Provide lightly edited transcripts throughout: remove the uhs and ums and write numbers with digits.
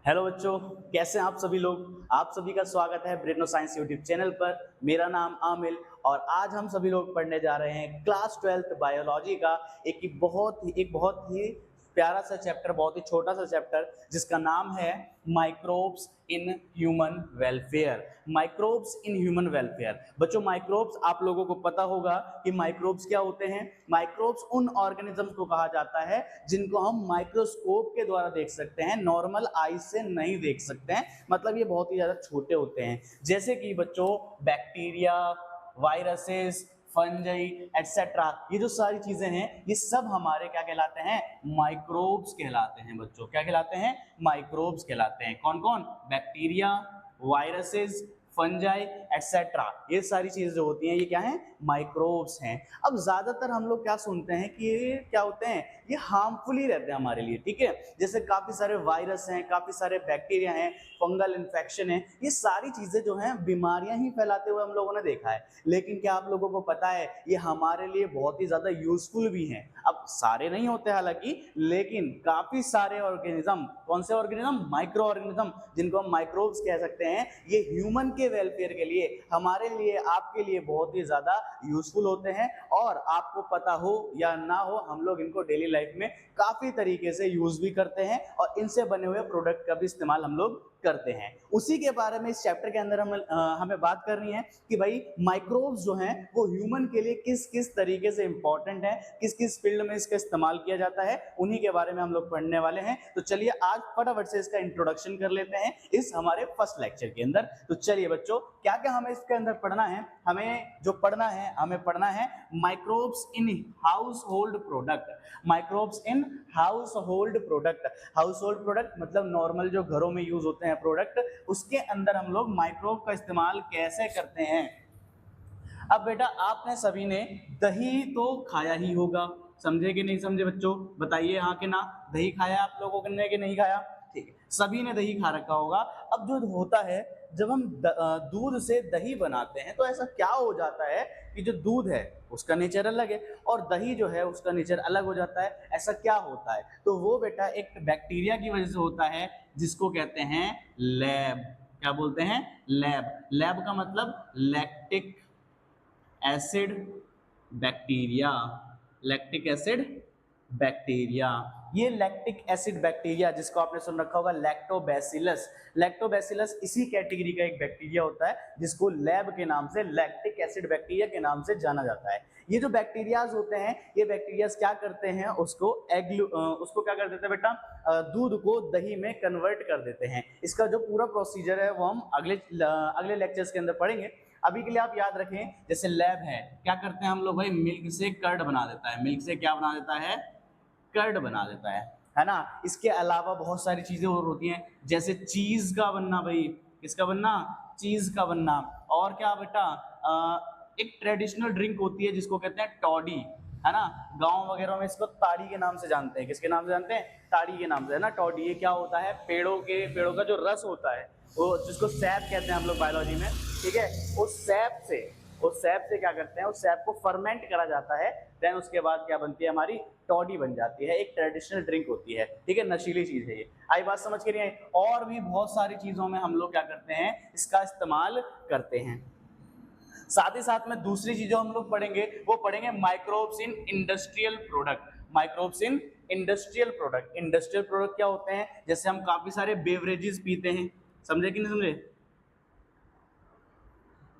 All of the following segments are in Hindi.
हेलो बच्चों, कैसे हैं आप सभी लोग। आप सभी का स्वागत है ब्रेनो साइंस यूट्यूब चैनल पर। मेरा नाम आमिल और आज हम सभी लोग पढ़ने जा रहे हैं क्लास 12th बायोलॉजी का एक बहुत ही प्यारा सा चैप्टर, बहुत ही छोटा सा चैप्टर जिसका नाम है microbes in human welfare. Microbes in human welfare. बच्चों, माइक्रोब्स आप लोगों को पता होगा कि माइक्रोब्स क्या होते हैं। माइक्रोब्स उन ऑर्गेनिजम्स को कहा जाता है जिनको हम माइक्रोस्कोप के द्वारा देख सकते हैं, नॉर्मल आई से नहीं देख सकते हैं। मतलब ये बहुत ही ज्यादा छोटे होते हैं, जैसे कि बच्चों बैक्टीरिया, वायरसेस, फंजाई एटसेट्रा। ये जो सारी चीजें हैं ये सब हमारे क्या कहलाते हैं, माइक्रोब्स कहलाते हैं। बच्चों क्या कहलाते हैं, माइक्रोब्स कहलाते हैं। कौन कौन, बैक्टीरिया, वायरसेस, फंजाई एटसेट्रा, ये सारी चीजें जो होती हैं ये क्या हैं, माइक्रोब्स हैं। अब ज्यादातर हम लोग क्या सुनते हैं कि ये क्या होते हैं, ये हार्मफुल ही रहते हैं हमारे लिए, ठीक है। जैसे काफी सारे वायरस हैं, काफी सारे बैक्टीरिया हैं, फंगल इन्फेक्शन है, ये सारी चीजें जो हैं बीमारियां ही फैलाते हुए हम लोगों ने देखा है। लेकिन क्या आप लोगों को पता है ये हमारे लिए बहुत ही ज्यादा यूजफुल भी हैं। अब सारे नहीं होते हालांकि, लेकिन काफी सारे ऑर्गेनिज्म, कौन से ऑर्गेनिज्म, माइक्रो ऑर्गेनिज्म, जिनको हम माइक्रोब्स कह सकते हैं, ये ह्यूमन के वेलफेयर के लिए, हमारे लिए, आपके लिए बहुत ही ज्यादा यूजफुल होते हैं। और आपको पता हो या ना हो, हम लोग इनको डेली लाइफ में काफी तरीके से यूज भी करते हैं और इनसे बने हुए प्रोडक्ट का भी इस्तेमाल हम लोग करते हैं। उसी के बारे में इस चैप्टर के अंदर हमें बात करनी है कि भाई माइक्रोब्स जो हैं वो ह्यूमन के लिए किस किस तरीके से इंपॉर्टेंट है, किस किस फील्ड में इसका इस्तेमाल किया जाता है, उन्हीं के बारे में हम लोग पढ़ने वाले हैं। तो चलिए आज फटाफट से इसका इंट्रोडक्शन कर लेते हैं इस हमारे फर्स्ट लेक्चर के अंदर। तो चलिए बच्चों, क्या क्या हमें इसके अंदर पढ़ना है, हमें पढ़ना है microbes in house hold product. Microbes in house hold product. House hold product मतलब नॉर्मल जो घरों में यूज होते हैं प्रोडक्ट, उसके अंदर हम लोग माइक्रोब का इस्तेमाल कैसे करते हैं। अब बेटा आपने सभी ने दही तो खाया ही होगा, समझे कि नहीं समझे बच्चों, बताइए हाँ कि ना। दही खाया आप लोगों ने कि नहीं खाया, ठीक है, सभी ने दही खा रखा होगा। अब जो होता है, जब हम दूध से दही बनाते हैं तो ऐसा क्या हो जाता है कि जो दूध है उसका नेचर अलग है और दही जो है उसका नेचर अलग हो जाता है। ऐसा क्या होता है, तो वो बेटा एक बैक्टीरिया की वजह से होता है जिसको कहते हैं लैब। क्या बोलते हैं, लैब। लैब का मतलब lactic acid bacteria. Lactic acid bacteria, ये लैक्टिक एसिड बैक्टीरिया जिसको आपने सुन रखा होगा लैक्टोबैसिलस। लैक्टोबैसिलस इसी कैटेगरी का एक बैक्टीरिया होता है जिसको लैब के नाम से, लैक्टिक एसिड बैक्टीरिया के नाम से जाना जाता है। ये जो बैक्टीरियाज होते हैं, ये बैक्टीरियाज क्या करते हैं, उसको क्या कर देते हैं बेटा, दूध को दही में कन्वर्ट कर देते हैं। इसका जो पूरा प्रोसीजर है वो हम अगले लेक्चर्स के अंदर पढ़ेंगे। अभी के लिए आप याद रखें, जैसे लैब है, क्या करते हैं हम लोग भाई, मिल्क से कर्ड बना देता है। मिल्क से क्या बना देता है, कर्ड बना देता है ना। इसके अलावा बहुत सारी चीजें और होती हैं, जैसे चीज का बनना। भाई किसका बनना, चीज का बनना। और क्या बेटा, एक ट्रेडिशनल ड्रिंक होती है जिसको कहते हैं टॉडी, है ना। गांव वगैरह में इसको ताड़ी के नाम से जानते हैं। किसके नाम से जानते हैं, ताड़ी के नाम से, है ना। टॉडी ये क्या होता है, पेड़ों का जो रस होता है, वो जिसको सैप कहते हैं हम लोग बायोलॉजी में, ठीक है। उस सैप से क्या करते हैं, उस सैप को फर्मेंट करा जाता है। देन उसके बाद क्या बनती है, हमारी टॉडी बन जाती है। एक ट्रेडिशनल ड्रिंक होती है, ठीक है, नशीली चीज है ये। आई बात समझ के नहीं आई। और भी बहुत सारी चीजों में हम लोग क्या करते हैं, इसका इस्तेमाल करते हैं। साथ ही साथ में दूसरी चीजों हम लोग पढ़ेंगे, वो पढ़ेंगे microbes in industrial product. Microbes in industrial product. Industrial product क्या होते हैं, जैसे हम काफी सारे बेवरेजेस पीते हैं, समझे कि नहीं समझे,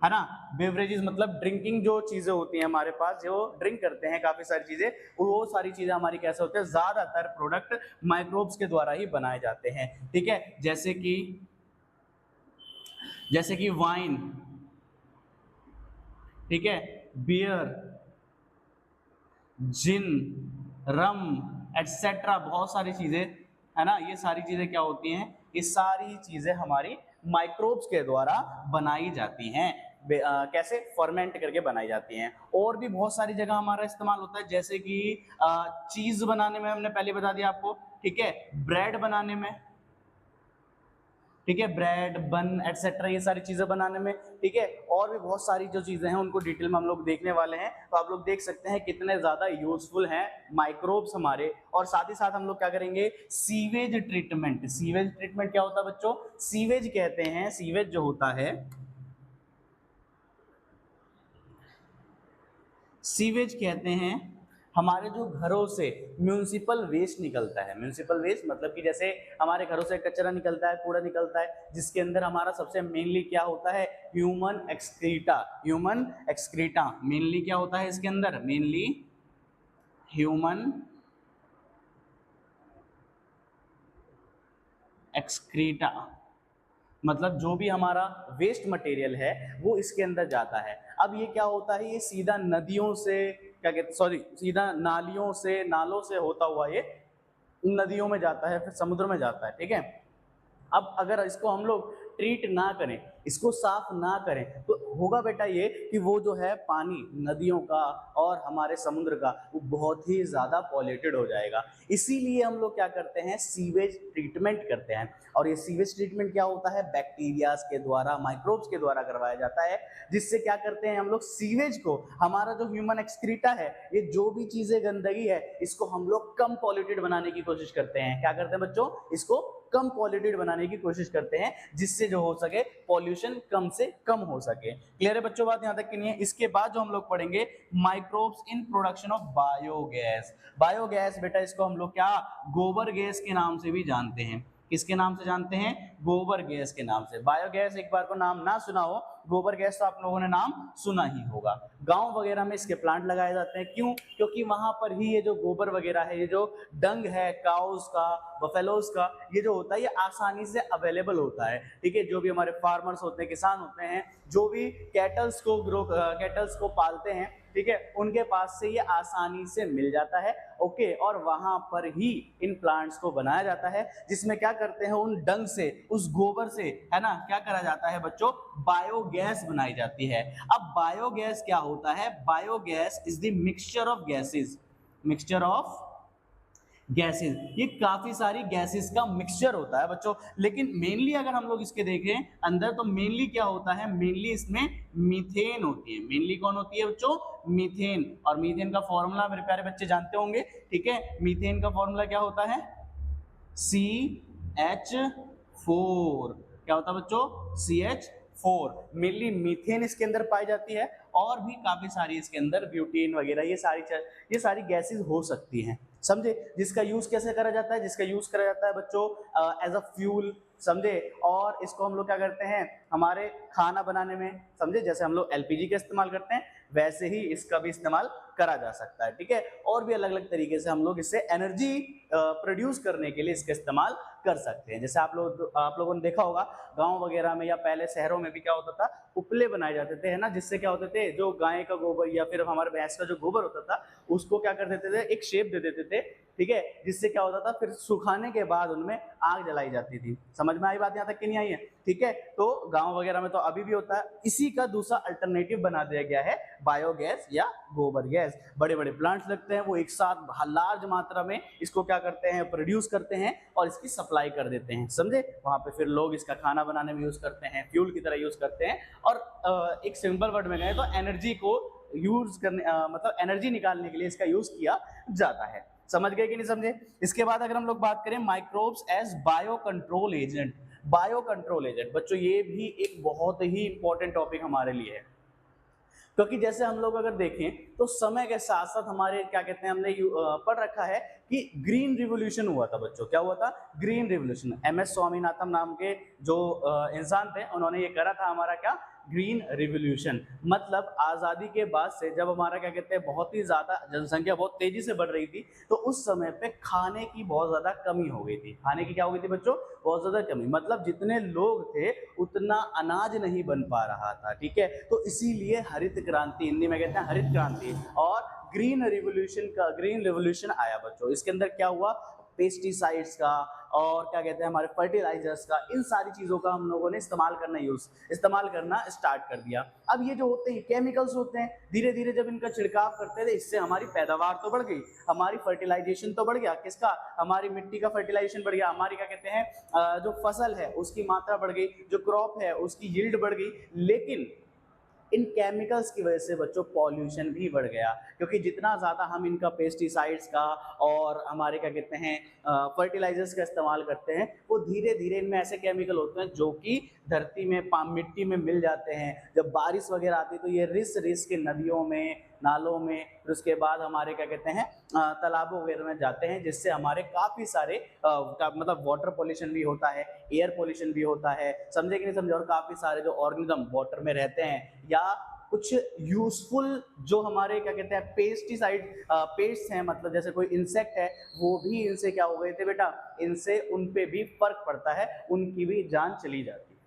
है ना। बेवरेजेस मतलब ड्रिंकिंग जो चीजें होती हैं हमारे पास, जो ड्रिंक करते हैं काफी सारी चीजें, वो सारी चीजें हमारी कैसे होते हैं, ज्यादातर प्रोडक्ट माइक्रोब्स के द्वारा ही बनाए जाते हैं, ठीक है। जैसे कि वाइन, ठीक है, बियर, जिन, रम एटसेट्रा, बहुत सारी चीजें, है ना। ये सारी चीजें क्या होती हैं, ये सारी चीजें हमारी माइक्रोब्स के द्वारा बनाई जाती हैं। कैसे, फर्मेंट करके बनाई जाती हैं। और भी बहुत सारी जगह हमारा इस्तेमाल होता है, जैसे कि चीज बनाने में हमने पहले बता दिया आपको, ठीक है, ब्रेड बनाने में, ठीक है, ब्रेड, बन एटसेट्रा, ये सारी चीजें बनाने में, ठीक है। और भी बहुत सारी जो चीजें हैं उनको डिटेल में हम लोग देखने वाले हैं। तो आप लोग देख सकते हैं कितने ज्यादा यूजफुल हैं माइक्रोब्स हमारे। और साथ ही साथ हम लोग क्या करेंगे, सीवेज ट्रीटमेंट। सीवेज ट्रीटमेंट क्या होता है बच्चों, सीवेज कहते हैं, सीवेज जो होता है, सीवेज कहते हैं हमारे जो घरों से म्यूनिसिपल वेस्ट निकलता है। म्यूनिसिपल वेस्ट मतलब कि जैसे हमारे घरों से कचरा निकलता है, कूड़ा निकलता है, जिसके अंदर हमारा सबसे मेनली क्या होता है, human excreta. Human excreta mainly क्या होता है इसके अंदर, मेनली ह्यूमन एक्सक्रीटा, मतलब जो भी हमारा वेस्ट मटेरियल है वो इसके अंदर जाता है। अब ये क्या होता है, ये सीधा नदियों से, क्या कहते, सॉरी, सीधा नालियों से, नालों से होता हुआ ये नदियों में जाता है, फिर समुद्र में जाता है, ठीक है। अब अगर इसको हम लोग ट्रीट ना करें, इसको साफ ना करें, तो होगा बेटा ये कि वो जो है पानी नदियों का और हमारे समुद्र का वो बहुत ही ज़्यादा पॉल्यूटेड हो जाएगा। इसीलिए हम लोग क्या करते हैं, सीवेज ट्रीटमेंट करते हैं। और ये सीवेज ट्रीटमेंट क्या होता है, बैक्टीरियाज के द्वारा, माइक्रोब्स के द्वारा करवाया जाता है, जिससे क्या करते हैं हम लोग, सीवेज को, हमारा जो ह्यूमन एक्सक्रीटा है, ये जो भी चीज़ें गंदगी है, इसको हम लोग कम पॉल्यूटेड बनाने की कोशिश करते हैं। क्या करते हैं बच्चों, इसको कम पॉल्यूटेड बनाने की कोशिश करते हैं, जिससे जो हो सके पॉल्यूशन कम से कम हो सके। क्लियर है बच्चों बात, यहां तक कि नहीं है। इसके बाद जो हम लोग पढ़ेंगे, microbes in production of biogas. Biogas बेटा इसको हम लोग क्या, गोबर गैस के नाम से भी जानते हैं। किसके नाम से जानते हैं, गोबर गैस के नाम से। बायोगैस एक बार को नाम ना सुना हो, गोबर गैस तो आप लोगों ने नाम सुना ही होगा। गांव वगैरह में इसके प्लांट लगाए जाते हैं, क्यों, क्योंकि वहां पर ही ये जो गोबर वगैरह है, ये जो डंग है काउस का, बफेलोज का, ये जो होता है ये आसानी से अवेलेबल होता है, ठीक है। जो भी हमारे फार्मर्स होते हैं, किसान होते हैं, जो भी कैटल्स को पालते हैं, ठीक है, उनके पास से ये आसानी से मिल जाता है, ओके। और वहां पर ही इन प्लांट्स को बनाया जाता है, जिसमें क्या करते हैं, उन डंग से, उस गोबर से, है ना, क्या करा जाता है बच्चों, बायोगैस बनाई जाती है। अब बायोगैस क्या होता है, biogas is the mixture of gases, mixture of gases, ये काफी सारी गैसेस का मिक्सचर होता है बच्चों। लेकिन मेनली अगर हम लोग इसके देखें अंदर, तो मेनली क्या होता है, मेनली इसमें मीथेन होती है। मेनली कौन होती है बच्चों, मीथेन। और मीथेन का फॉर्मूला मेरे प्यारे बच्चे जानते होंगे, ठीक है। मीथेन का फॉर्मूला क्या होता है, CH4। क्या होता है बच्चों, CH4। मेनली मीथेन इसके अंदर पाई जाती है, और भी काफी सारी इसके अंदर ब्यूटेन वगैरह ये सारी गैसेस हो सकती हैं, समझे। जिसका यूज कैसे करा जाता है, जिसका यूज करा जाता है बच्चों एज अ फ्यूल, समझे। और इसको हम लोग क्या करते हैं, हमारे खाना बनाने में, समझे, जैसे हम लोग LPG का इस्तेमाल करते हैं, वैसे ही इसका भी इस्तेमाल करा जा सकता है, ठीक है। और भी अलग अलग तरीके से हम लोग इससे एनर्जी प्रोड्यूस करने के लिए इसका इस्तेमाल कर सकते हैं। जैसे आप लोगों ने देखा होगा गांव वगैरह में या पहले शहरों में भी क्या होता था, उपले बनाए जाते थे, है ना, जिससे क्या होते थे, जो गाय का गोबर या फिर हमारे भैंस का जो गोबर होता था, उसको क्या कर देते थे, एक शेप दे देते थे, ठीक है, जिससे क्या होता था, फिर सुखाने के बाद उनमें आग जलाई जाती थी। समझ में आई बात यहाँ तक कि नहीं आई है, ठीक है। तो गांव वगैरह में तो अभी भी होता है। इसी का दूसरा अल्टरनेटिव बना दिया गया है बायोगैस या गोबर गैस। बड़े बड़े प्लांट्स लगते हैं, वो एक साथ लार्ज मात्रा में इसको क्या करते हैं, प्रोड्यूस करते हैं और इसकी सप्लाई कर देते हैं, समझे। वहां पे फिर लोग इसका खाना बनाने में यूज करते हैं, फ्यूल की तरह यूज करते हैं, और एक सिंपल वर्ड में गए तो एनर्जी को यूज करने, मतलब एनर्जी निकालने के लिए इसका यूज किया जाता है। समझ गए कि नहीं समझे। इसके बाद अगर हम लोग बात करें microbes as bio control agent. Bio control agent बच्चों ये भी एक बहुत ही इंपॉर्टेंट टॉपिक हमारे लिए है, क्योंकि जैसे हम लोग अगर देखें तो समय के साथ साथ हमारे क्या कहते हैं, हमने पढ़ रखा है कि ग्रीन रिवोल्यूशन हुआ था बच्चों। क्या हुआ था, ग्रीन रिवोल्यूशन। MS स्वामीनाथन नाम के जो इंसान थे, उन्होंने ये करा था हमारा क्या, ग्रीन रिवोल्यूशन। मतलब आज़ादी के बाद से जब हमारा क्या कहते हैं, बहुत ही ज़्यादा जनसंख्या बहुत तेजी से बढ़ रही थी, तो उस समय पे खाने की बहुत ज़्यादा कमी हो गई थी। खाने की क्या हो गई थी बच्चों, बहुत ज़्यादा कमी, मतलब जितने लोग थे उतना अनाज नहीं बन पा रहा था, ठीक है। तो इसीलिए हरित क्रांति, हिंदी में कहते हैं हरित क्रांति, और ग्रीन रिवोल्यूशन आया बच्चों। इसके अंदर क्या हुआ, पेस्टिसाइड्स का और क्या कहते हैं हमारे फर्टिलाइजर्स का, इन सारी चीज़ों का हम लोगों ने इस्तेमाल करना स्टार्ट कर दिया। अब ये जो होते हैं केमिकल्स होते हैं, धीरे धीरे जब इनका छिड़काव करते थे इससे हमारी पैदावार तो बढ़ गई, हमारी फर्टिलाइजेशन तो बढ़ गया, किसका, हमारी मिट्टी का फर्टिलाइजेशन बढ़ गया, हमारी क्या कहते हैं जो फसल है उसकी मात्रा बढ़ गई, जो क्रॉप है उसकी यील्ड बढ़ गई। लेकिन इन केमिकल्स की वजह से बच्चों पॉल्यूशन भी बढ़ गया, क्योंकि जितना ज़्यादा हम इनका पेस्टिसाइड्स का और हमारे क्या कहते हैं फर्टिलाइजर्स का इस्तेमाल करते हैं, वो धीरे धीरे इनमें ऐसे केमिकल होते हैं जो कि धरती में मिट्टी में मिल जाते हैं। जब बारिश वगैरह आती है तो ये रिस के नदियों में, नालों में, फिर उसके बाद हमारे क्या कहते हैं तालाबों वगैरह में जाते हैं, जिससे हमारे काफ़ी सारे मतलब वाटर पोल्यूशन भी होता है, एयर पोल्यूशन भी होता है, समझे कि नहीं समझे, और काफ़ी सारे जो ऑर्गेनिज्म वाटर में रहते हैं या कुछ यूजफुल जो हमारे क्या कहते हैं पेस्ट्स हैं, मतलब जैसे कोई इंसेक्ट है, वो भी इनसे क्या हो गए थे बेटा, इनसे उन पे भी फर्क पड़ता है, उनकी भी जान चली जाती है,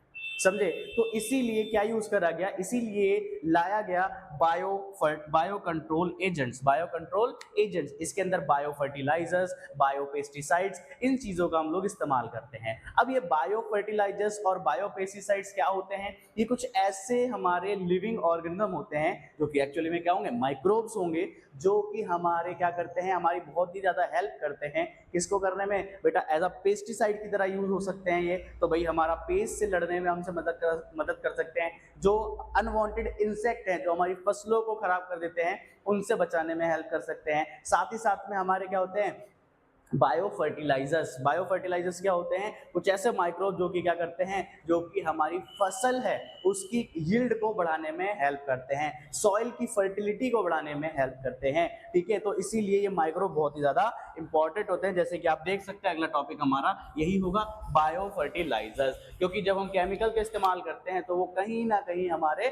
समझे। तो इसीलिए क्या यूज करा गया, इसीलिए लाया गया बायो कंट्रोल एजेंट्स, इसके अंदर बायो फर्टिलाइजर्स, बायो पेस्टिसाइड्स, इन चीजों का हम लोग इस्तेमाल करते हैं। अब ये बायो फर्टिलाइजर्स और बायो पेस्टिसाइड्स क्या होते हैं, ये कुछ ऐसे हमारे लिविंग ऑर्गेनिज्म होते हैं जो कि एक्चुअली में क्या होंगे, माइक्रोब्स होंगे, जो कि हमारे क्या करते हैं, हमारी बहुत ही ज्यादा हेल्प करते हैं, किसको करने में बेटा, एज अ पेस्टिसाइड की तरह यूज हो सकते हैं ये, तो भाई हमारा पेस्ट से लड़ने में हमसे मदद कर सकते हैं। जो अनवांटेड इंसेक्ट हैं जो हमारी फसलों को खराब कर देते हैं, उनसे बचाने में हेल्प कर सकते हैं। साथ ही साथ में हमारे क्या होते हैं बायो फर्टिलाइजर्स क्या होते हैं, कुछ ऐसे माइक्रोब जो कि क्या करते हैं, जो कि हमारी फसल है उसकी यील्ड को बढ़ाने में हेल्प करते हैं, सॉइल की फर्टिलिटी को बढ़ाने में हेल्प करते हैं, ठीक है। तो इसीलिए ये माइक्रोब बहुत ही ज्यादा इंपॉर्टेंट होते हैं। जैसे कि आप देख सकते हैं अगला टॉपिक हमारा यही होगा, बायो फर्टिलाइजर्स, क्योंकि जब हम केमिकल का इस्तेमाल करते हैं तो वो कहीं ना कहीं हमारे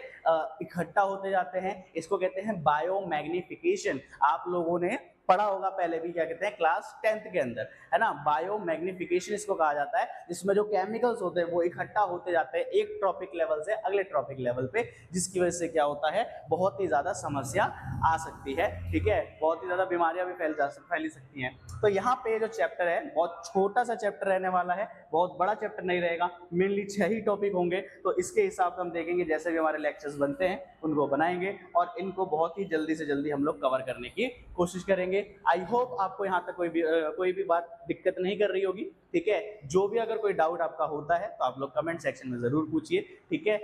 इकट्ठा होते जाते हैं, इसको कहते हैं बायो मैग्निफिकेशन। आप लोगों ने पढ़ा होगा पहले भी, क्या कहते हैं क्लास 10th के अंदर, है ना, बायो मैग्निफिकेशन इसको कहा जाता है, जिसमें जो केमिकल्स होते हैं वो इकट्ठा होते जाते हैं एक ट्रॉपिक लेवल से अगले ट्रॉपिक लेवल पे, जिसकी वजह से क्या होता है, बहुत ही ज्यादा समस्या आ सकती है, ठीक है, बहुत ही ज्यादा बीमारियां भी फैली सकती हैं। तो यहाँ पे जो चैप्टर है बहुत छोटा सा चैप्टर रहने वाला है, बहुत बड़ा चैप्टर नहीं रहेगा, मेनली 6 ही टॉपिक होंगे, तो इसके हिसाब से हम देखेंगे जैसे भी हमारे लेक्चर्स बनते हैं उनको बनाएंगे और इनको बहुत ही जल्दी से जल्दी हम लोग कवर करने की कोशिश करेंगे। आई होप आपको यहाँ तक कोई भी बात दिक्कत नहीं कर रही होगी, ठीक है। जो भी अगर कोई डाउट आपका होता है तो आप लोग कमेंट सेक्शन में जरूर पूछिए, ठीक है।